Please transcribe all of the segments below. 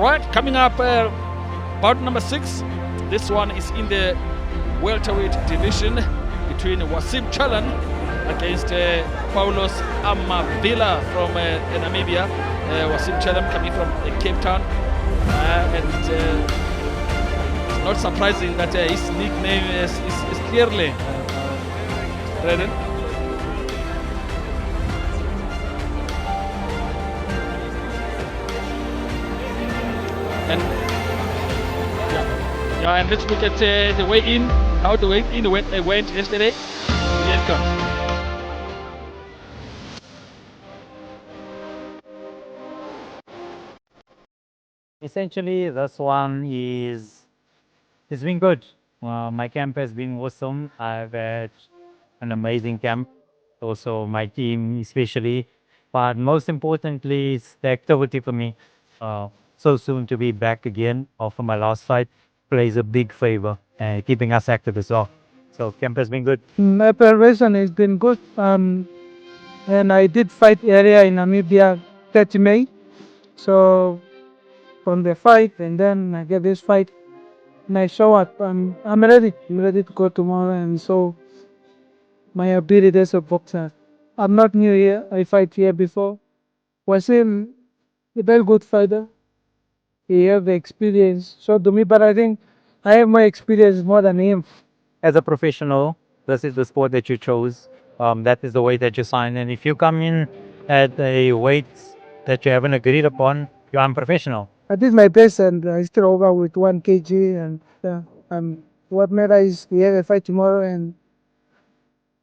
right, coming up, bout number 6. This one is in the welterweight division between Wasim Chellan against Paulus Amavila from Namibia. Wasim Chellan coming from Cape Town. And it's not surprising that his nickname is clearly Brennan. And and let's look at the weigh-in, how the weigh-in went yesterday. Here it comes. Essentially, this one it's been good. My camp has been awesome. I've had an amazing camp. Also, my team especially. But most importantly, it's the activity for me. So soon to be back again after my last fight plays a big favor and keeping us active as well. So camp has been good. My preparation has been good. And I did fight earlier in Namibia 30 May. So from the fight and then I get this fight and I show up. I'm ready. I'm ready to go tomorrow and so my ability as a boxer. I'm not new here. I fight here before. Wasim, a very good fighter. He have the experience. So to me, but I think I have more experience more than him. As a professional, this is the sport that you chose. That is the way that you sign. And if you come in at a weight that you haven't agreed upon, you're unprofessional. I did my best and I still over with 1 kg and what matter is we have a fight tomorrow and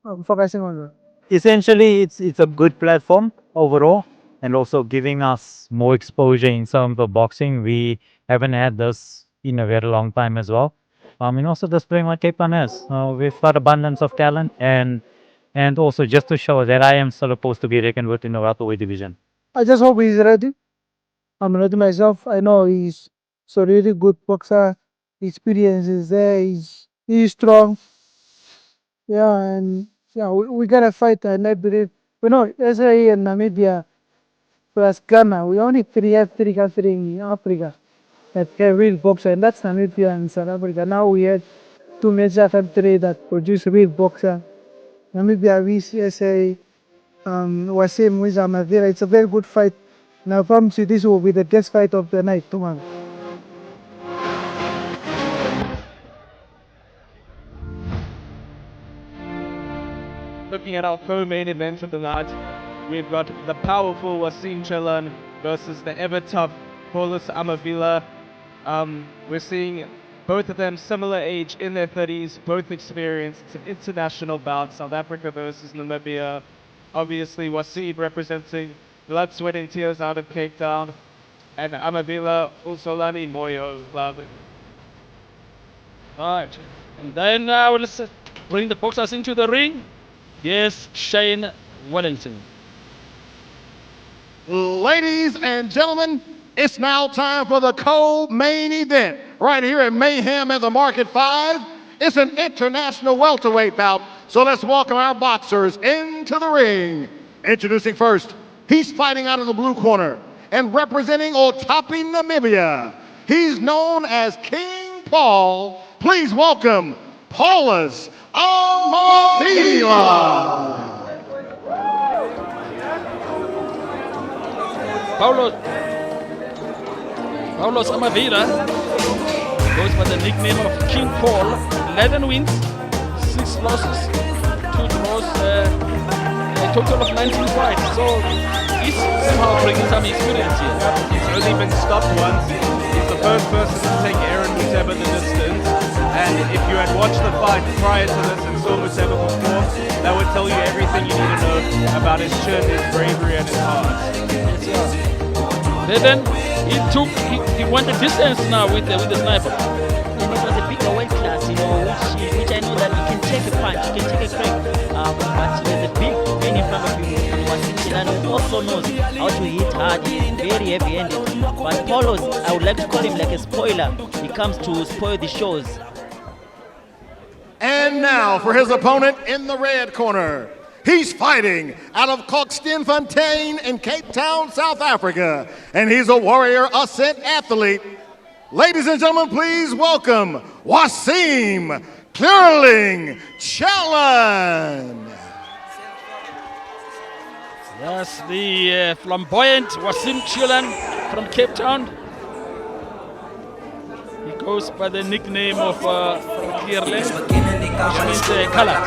I'm focusing on that. Essentially, it's a good platform overall, and also giving us more exposure in terms of boxing. We haven't had this in a very long time as well. And also displaying what Cape Town has. We've got abundance of talent, and also just to show that I am still supposed to be reckoned with in the welterweight division. I just hope he's ready. I'm ready myself. I know he's so really good boxer. Experience is there. He's strong. Yeah, and yeah, we gotta fight and I believe SA and Namibia plus Ghana, we only have three countries in Africa that have real boxer and that's Namibia and South Africa. Now we have 2 major countries that produce real boxer. Namibia, we SA, Wasim with Amavila. It's a very good fight. Now, from this will be the best fight of the night tomorrow. Looking at our co-main event of the night, we've got the powerful Wasim Chellan versus the ever-tough Paulus Amavila. We're seeing both of them similar age, in their 30s, both experienced. It's an international bout, South Africa versus Namibia. Obviously, Wasim representing blood, sweat and tears out of Cape Town, and Amavila Usolani Moyo Club. Alright, and then let's bring the boxers into the ring. Yes, Shane Wellington. Ladies and gentlemen, it's now time for the co-main event right here at Mayhem at the Market 5. It's an international welterweight bout, so let's welcome our boxers into the ring. Introducing first, he's fighting out of the blue corner and representing or topping Namibia. He's known as King Paul. Please welcome Paulus Amavila. Paulus Amavila goes by the nickname of King Paul. 11 wins, 6 losses, 2 draws, a total of 19 fights. So he's somehow bringing some experience here. He's only been stopped once. He's the first person to take Aaron Muteba the distance. And if you had watched the fight prior to this and saw Muteba before, that would tell you everything you need to know about his chin, his bravery, and his heart. Then he went the distance now with the sniper. And it was a bigger weight class, which I know that he can take a punch, he can take a crack. But there's a big man in front of him, Wasim Chellan, who also knows how to hit hard, very heavy-handed. But Paulus, I would like to call him like a spoiler. He comes to spoil the shows. And now for his opponent in the red corner, He's fighting out of Koksteinfontein in Cape Town, South Africa, and he's a warrior ascent athlete. Ladies and gentlemen, please welcome Wasim Chellan. Yes, the flamboyant Wasim Chellan from Cape Town. He goes by the nickname of Clearly, which means colored.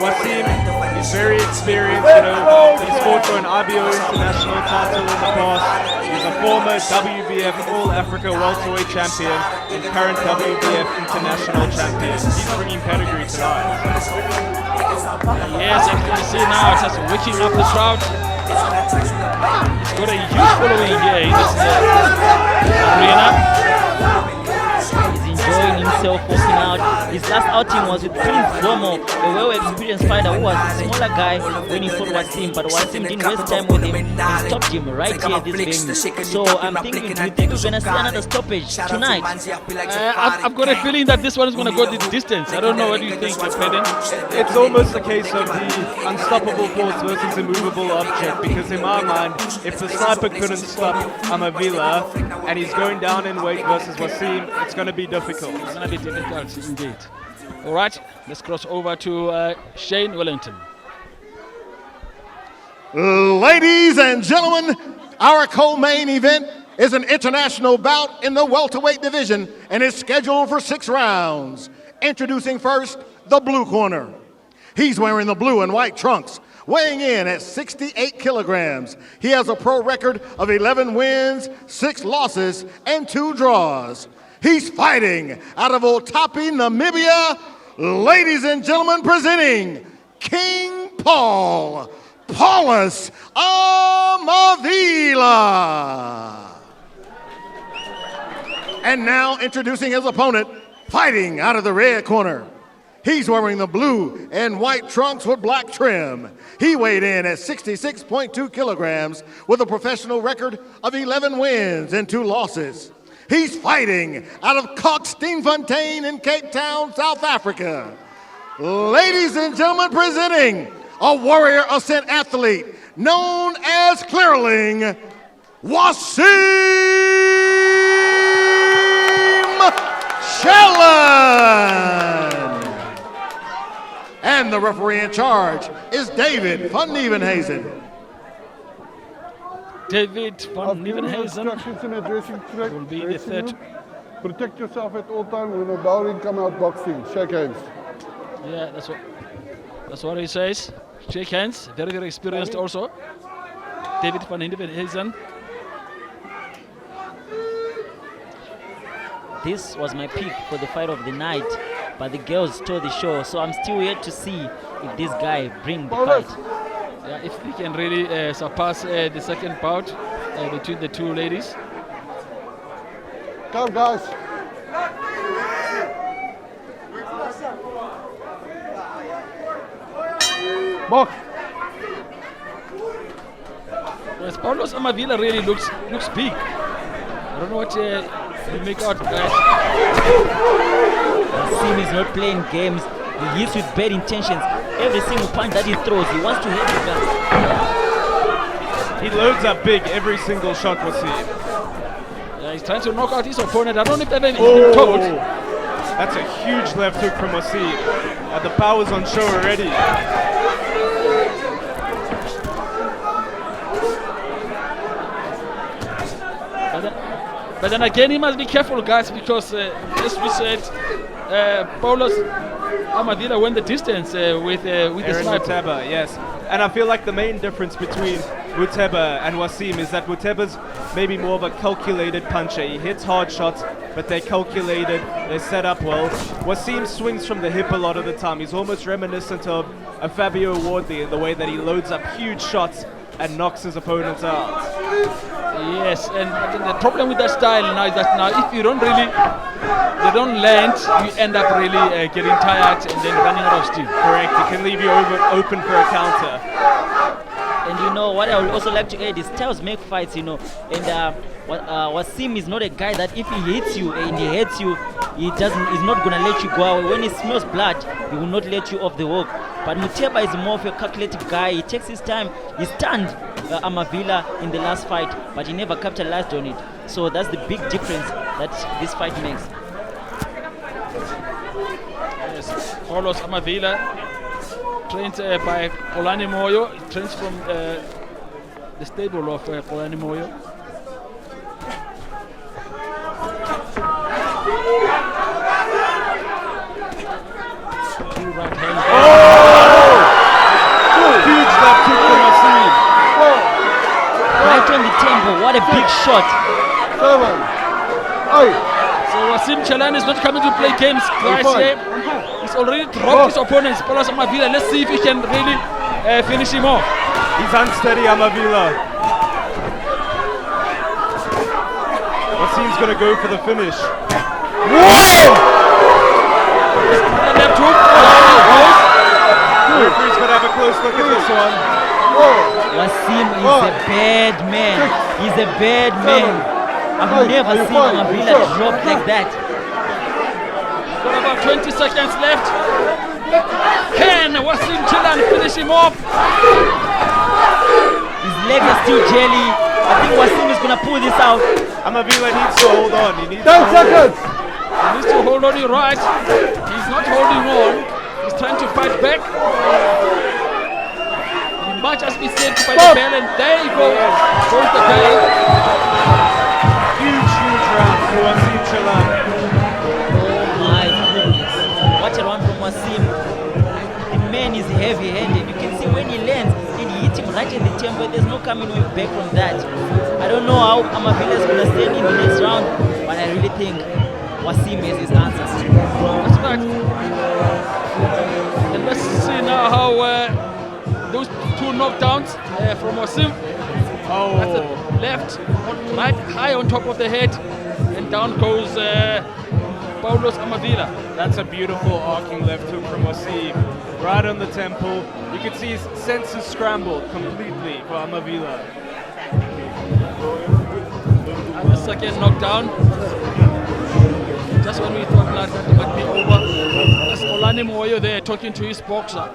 Wasim is very experienced, you know, he's fought for an IBO international title in the past. He's a former WBF All-Africa welterweight champion and current WBF international champion. He's bringing pedigree tonight. Yes, as you can see now, just waking up the crowd. He's got a huge following here in this arena. He's enjoying himself, working out. His last outing was with Prince Zomo, a well-experienced fighter who was a smaller guy when he fought Wasim, but Wasim didn't waste time with him. He stopped him right here at this venue. So I'm thinking, do you think we're going to see another stoppage tonight? I've got a feeling that this one is going to go the distance. I don't know, what do you think, Peden? It's almost a case of the unstoppable force versus immovable object, because in my mind, if the sniper couldn't stop Amavila and he's going down in weight versus Wasim, it's going to be difficult. It's going to be difficult indeed. All right, let's cross over to Shane Wellington. Ladies and gentlemen, our co-main event is an international bout in the welterweight division and is scheduled for 6 rounds. Introducing first, the blue corner. He's wearing the blue and white trunks, weighing in at 68 kilograms. He has a pro record of 11 wins, 6 losses, and 2 draws. He's fighting out of Otapi, Namibia. Ladies and gentlemen, presenting King Paulus Amavila. And now introducing his opponent, fighting out of the red corner. He's wearing the blue and white trunks with black trim. He weighed in at 66.2 kilograms with a professional record of 11 wins and 2 losses. He's fighting out of Koksteinfontein in Cape Town, South Africa. Ladies and gentlemen, presenting a warrior ascent athlete known as Clearling, Wasim Chellan. And the referee in charge is David van Nieuwenhuizen. David van Nieuwenhuizen Instructions in the dressing track. will be the third. Protect yourself at all times. When a bowling, come out boxing. Shake hands. Yeah, that's what he says. Shake hands. Very, very experienced also. David van Nieuwenhuizen. This was my pick for the fight of the night, but the girls stole the show, so I'm still yet to see if this guy bring the fight. Yeah, if we can really surpass the second bout between the two ladies. Come, guys. Box. Yes, Paulus Amavila really looks big. I don't know what you make out, guys. Wasim is not playing games. He hits with bad intentions. Every single punch that he throws, he wants to hit the guy. He loads up big every single shot Wasim. Yeah, he's trying to knock out his opponent. I don't know if they've been told. That's a huge left hook from Wasim. The power's on show already. But then again, he must be careful, guys, because as we said, Paulus Amavila went the distance with the sniper. Muteba, yes. And I feel like the main difference between Muteba and Wasim is that Muteba's maybe more of a calculated puncher. He hits hard shots, but they're calculated, they're set up well. Wasim swings from the hip a lot of the time. He's almost reminiscent of a Fabio Wardley in the way that he loads up huge shots and knocks his opponents out. Yes, and the problem with that style now is that now if you don't land, you end up really getting tired and then running out of steam. Correct, it can leave you open for a counter. And you know what I would also like to add is styles make fights, you know. And Wasim is not a guy that if he hits you and he hits you, he's not gonna let you go away. When he smells blood, he will not let you off the hook. But Muteba is more of a calculative guy. He takes his time. He stunned Amavila in the last fight, but he never capitalized on it. So that's the big difference that this fight makes. Yes, Paulus Amavila, trained by Polani Moyo, trains from the stable of Polani Moyo. Two right hands. Huge left kick from Wasim. Right on the temple. What a big shot. So Wasim Chellan is not coming to play games twice here. He's already dropped his opponents, Paulus Amavila. Let's see if he can really finish him off. He's unsteady, Amavila. Wasim's going to go for the finish. Left hook. The referee's going to have a close look at this one. Wasim is a bad man. He's a bad man. I've never seen Amavila drop like that. Got about 20 seconds left. Can Wasim Chellan finish him off? His leg is still jelly. I think Wasim is going to pull this out. Amavila needs to hold on. He needs 10 seconds. He needs to hold on, you're right. He's not holding on. He's trying to fight back. He might just be saved by the bell, and there you go. Goes the bell. huge round for Wasim Chellan. My goodness. What a run from Wasim. The man is heavy-handed. You can see when he lands and he hits him right in the temple. There's no coming back from that. I don't know how Amavila is going to stand in the next round, but I really think Wasim has his answers. That's right. And let's see now how those two knockdowns from Wasim. That's a left, right, high on top of the head, and down goes Paulus Amavila. That's a beautiful arcing left hook from Wasim. Right on the temple. You can see his senses scrambled completely for Amavila. And the second knockdown. Just when we thought like that might be over, that's Olani Moyo there talking to his boxer.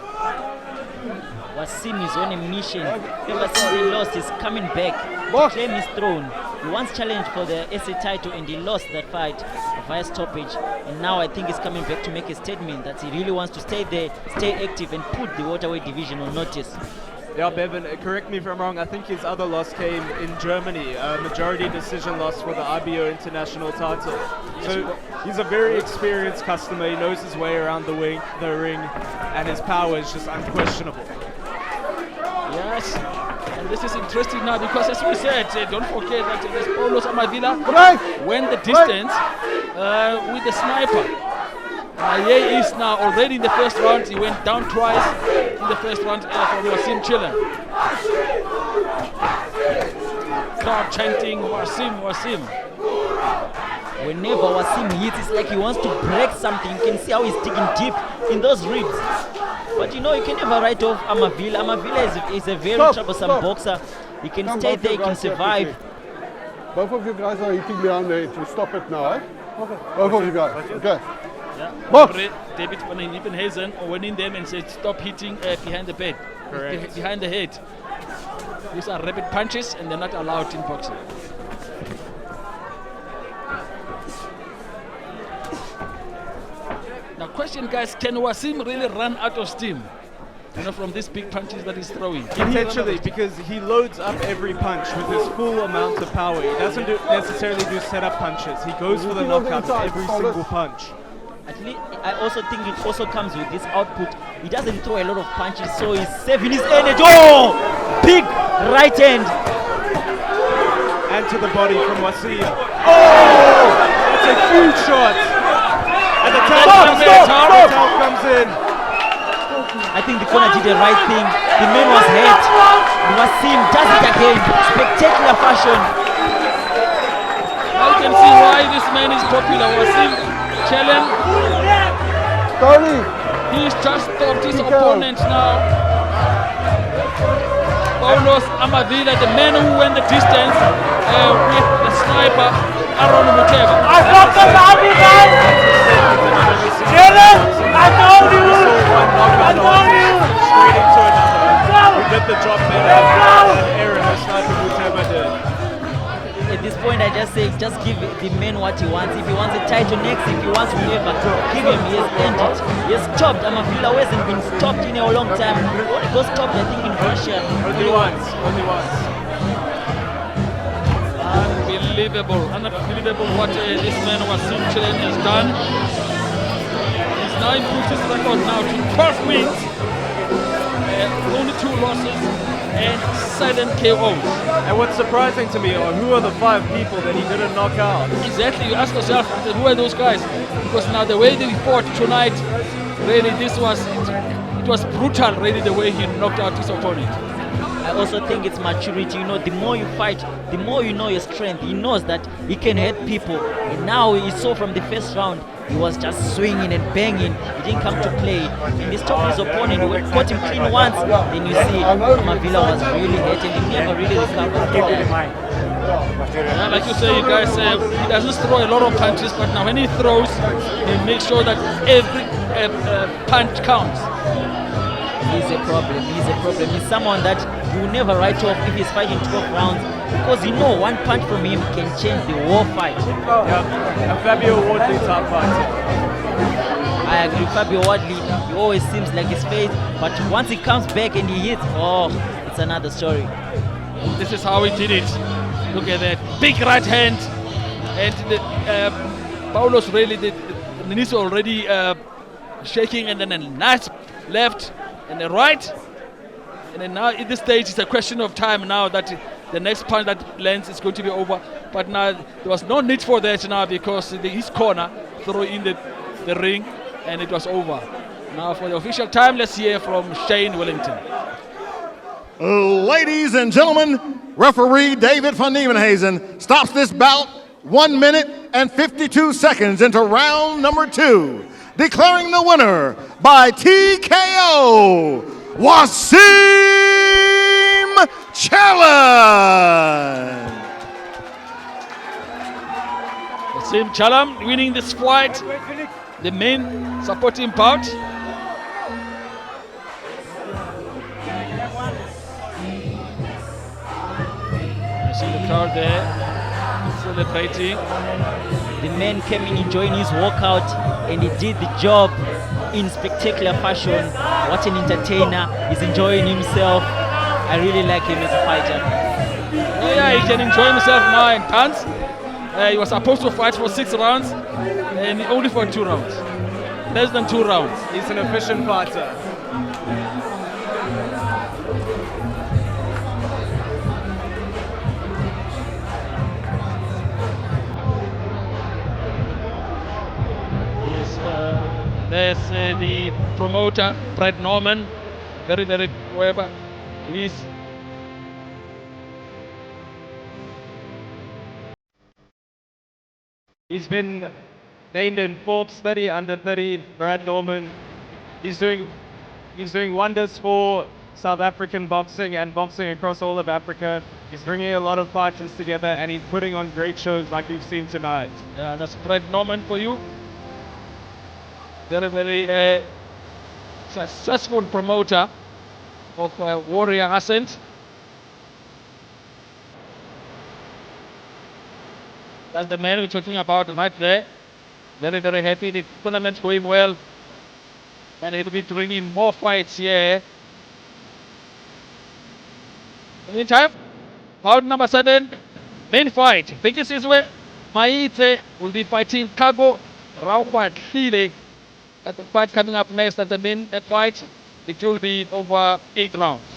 Wasim is on a mission. Ever since he lost, he's coming back to claim his throne. He once challenged for the SA title and he lost that fight via stoppage. And now I think he's coming back to make a statement that he really wants to stay there, stay active and put the welterweight division on notice. Yeah, Bevan, correct me if I'm wrong. I think his other loss came in Germany, a majority decision loss for the IBO international title. So he's a very experienced customer. He knows his way around the ring, and his power is just unquestionable. Yes, and this is interesting now because as we said, don't forget that there's Paulus Amavila went the distance with the sniper. He is now already in the first round. He went down twice in the first round for Wasim Chellan. Crowd chanting Wasim, Wasim. Whenever Wasim hits, it's like he wants to break something. You can see how he's digging deep in those ribs. But you know, you can never write off Amavila. Amavila is a very troublesome boxer. He can stay there, he can survive. Both of you guys are hitting behind the head. You stop it now, eh? Okay. Both of you guys. Okay. Yeah. David Van Nippenhuizen went in them and said stop hitting behind the bed. Correct. Behind the head. These are rapid punches and they're not allowed in boxing. Now question guys, can Wasim really run out of steam? You know, from these big punches that he's throwing. Potentially, because he loads up every punch with his full amount of power. He doesn't necessarily do setup punches. He goes for the knockouts every single punch. At least, I also think it also comes with this output. He doesn't throw a lot of punches, so he's saving his energy. Oh! Big right hand. And to the body from Wasim. Oh! That's a huge shot. And the towel comes in. I think the corner did the right thing. The man was hurt. Wasim does it again. Spectacular fashion. Now you can see why this man is popular. Wasim Chellan. He's just stopped his opponent now. Paulus Amavila, the man who went the distance with the sniper, Aaron Muteba. I got the body, man! Chellan! I told you! what he wants. If he wants a title next, if he wants whoever, give him. He has earned it. He has stopped. Amavila hasn't been stopped in a long time. He only got stopped, I think, in Russia. Only once. Unbelievable what this man Wasim Chellan has done. He's now improved his record now to 12 wins, only 2 losses and 7 KOs. And what's surprising to me are who are the 5 people that he didn't knock out? Exactly, you ask yourself, who are those guys? Because now the way they fought tonight, really it was brutal, really, the way he knocked out his opponent. I also think it's maturity. You know, the more you fight, the more you know your strength. He knows that he can hurt people. And now he saw from the first round, he was just swinging and banging. He didn't come to play. And he stopped his opponent. He caught him clean once. Then you see Amavila was really hurt and he never really recovered from that. Yeah, like you say, guys, he doesn't throw a lot of punches, but now when he throws, he makes sure that every punch counts. He's a problem. He's someone that you will never write off if he's fighting 12 rounds, because you know one punch from him can change the whole fight. Yeah, a Fabio Wardley type fighter. I agree. Fabio Wardley, he always seems like his face, but once he comes back and he hits, oh, it's another story. This is how he did it. Look at that big right hand, and Paulus really did. The knees were already shaking, and then a nice left and a right, and then now at this stage it's a question of time now that the next punch that lands is going to be over. But now there was no need for that now, because his corner threw in the ring and it was over. Now for the official time, let's hear from Shane Wellington. Ladies and gentlemen, referee David van Nieuwenhuizen stops this bout 1 minute and 52 seconds into round number 2, declaring the winner by TKO, Wasim Chellan. Wasim Chellan winning this fight, the main supporting bout. You see the crowd there celebrating. The man came in enjoying his workout and he did the job in spectacular fashion. What an entertainer. He's enjoying himself. I really like him as a fighter. Yeah, he can enjoy himself now in tons. He was supposed to fight for 6 rounds and only for 2 rounds. Less than 2 rounds. He's an efficient fighter. There's the promoter, Brad Norman, very whoever he is. He's been named in Forbes 30 under 30. Brad Norman. He's doing wonders for South African boxing and boxing across all of Africa. He's bringing a lot of fighters together and he's putting on great shows like we've seen tonight. Yeah, that's Brad Norman for you. Very successful promoter of Warrior Ascent. That's the man we're talking about right there. Very happy. The tournament's going well. And it will be bringing more fights here. In the meantime, bout number 7, main fight. This is where Mayhem will be fighting Cargo Raukwat Chile. That's the fight coming up next at the main fight. It will be over 8 rounds.